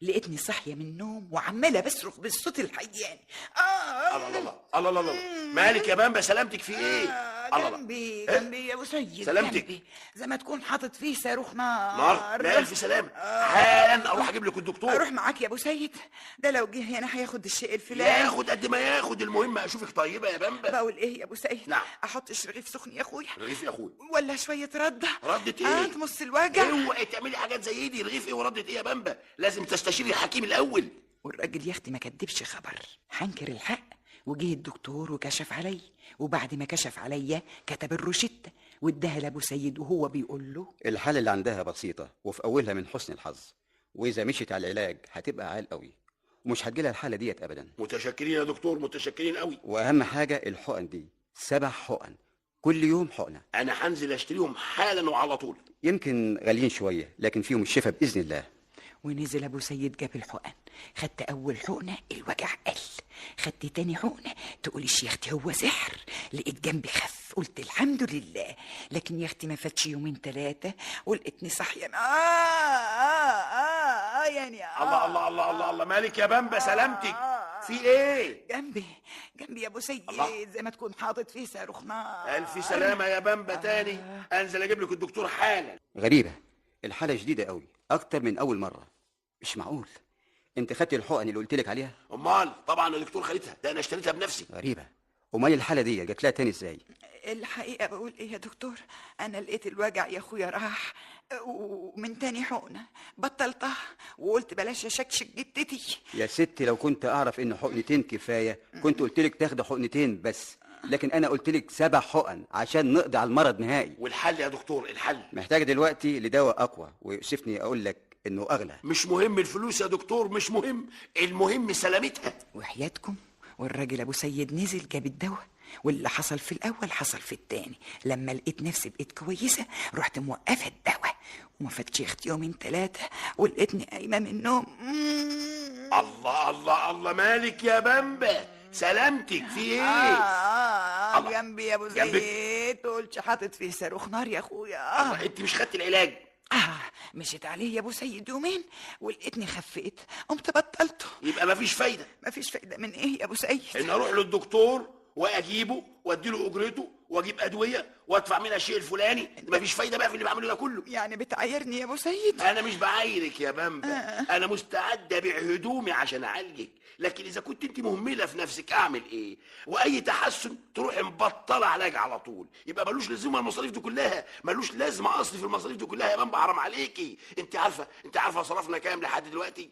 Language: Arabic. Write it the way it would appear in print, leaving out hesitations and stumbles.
لقيتني صاحيه من النوم وعماله بصرخ بالصوت الحياني. الله الله الله الله الله، مالك يا بامبا؟ سلامتك في ايه؟ الله الله. جنبي إيه؟ جنبي يا ابو سيد، سلامتك. جنبي زي ما تكون حاطط فيه صاروخ نار، نار. لا الف سلامه. حالا اروح اجيب لك الدكتور. اروح معاك يا ابو سيد؟ ده لو جه هنا هياخد الشيء الفلاني. ياخد قد ما ياخد، المهم اشوفك طيبه يا بامبا. بقول ايه يا ابو سيد؟ نعم. احط رغيف سخن يا اخويا رغيف يا اخويا؟ ولا شويه رده؟ ردة ايه؟ تمص الوجع. اوعي تعملي حاجات زي دي. رغيف ايه وردة ايه يا بامبا؟ لازم تستشيري الحكيم الاول. والراجل يا اختي ما كدبش خبر، هنكر الحق. وجه الدكتور وكشف علي، وبعد ما كشف عليا كتب الروشته واداها لابو سيد وهو بيقول له الحالة اللي عندها بسيطة وفي أولها من حسن الحظ، وإذا مشيت على العلاج هتبقى عال قوي ومش هتجيلها الحالة ديت أبدا. متشكرين يا دكتور، متشكرين قوي. وأهم حاجة الحقن دي 7 حقن كل يوم حقنة. انا هنزل اشتريهم حالا وعلى طول. يمكن غاليين شوية لكن فيهم الشفاء بإذن الله. ونزل ابو سيد جاب الحقن. خدت اول حقنه الوجع قل، خدت تاني حقنه تقوليش يا اختي هو سحر، لقيت جنبي خف، قلت الحمد لله. لكن يا اختي ما فاتش يومين 3 ولقيتني صاحيه يعني الله الله الله الله الله، مالك يا بامبا؟ سلامتك في ايه؟ جنبي يا ابو سيد الله. زي ما تكون حاطط فيه صاروخ نار. الف سلامه يا بامبا. تاني انزل اجيب لك الدكتور حالا. غريبة، الحالة جديدة قوي أكتر من أول مرة. مش معقول. أنت خدت الحقن اللي قلتلك عليها؟ امال طبعا يا دكتور خدتها، ده انا اشتريتها بنفسي. غريبة. أمال الحالة دي جات لها تاني إزاي؟ الحقيقة بقول ايه يا دكتور، انا لقيت الوجع يا اخويا راح، ومن تاني حقنة بطلتها وقلت بلاش اشكشك جدتي. يا ستي لو كنت أعرف إن حقنتين كفاية كنت قلتلك تاخد حقنتين بس، لكن أنا قلتلك 7 حقن عشان نقضي على المرض نهائي. والحل يا دكتور؟ الحل محتاج دلوقتي لدواء أقوى، ويؤسفني أقول لك إنه أغلى. مش مهم الفلوس يا دكتور، مش مهم، المهم سلامتها. وحياتكم والراجل ابو سيد نزل جاب الدواء، واللي حصل في الاول حصل في التاني. لما لقيت نفسي بقيت كويسه رحت موقفه الدواء، وما فاتش اختي يومين 3 ولقيتني قايمه من النوم. الله الله الله، مالك يا بامبا؟ سلامتك في ايه؟ الله. جنبي يا ابو جنبك؟ زيد تقولش حاطط فيه صاروخ نار يا اخويا. الله، انت مش خدت العلاج؟ مشيت عليه يا ابو سيد يومين ولقيتني خفيت، قمت بطلته. يبقى مفيش فايده. مفيش فايده من ايه يا ابو سيد؟ ان اروح للدكتور واجيبه واديله اجرته واجيب ادويه وادفع منها الشيء الفلاني، مفيش فايده بقى في اللي بعمله ده كله. يعني بتعايرني يا ابو سيد؟ انا مش بعايرك يا بامبا، انا مستعد ابيع هدومي عشان اعالجك، لكن اذا كنت انت مهمله في نفسك اعمل ايه؟ واي تحسن تروحي مبطله علاج على طول، يبقى ملوش لزومه المصاريف دي كلها، ملوش لازمه اصل في المصاريف دي كلها يا بامبا، حرام عليكي. انت عارفه صرفنا كام لحد دلوقتي؟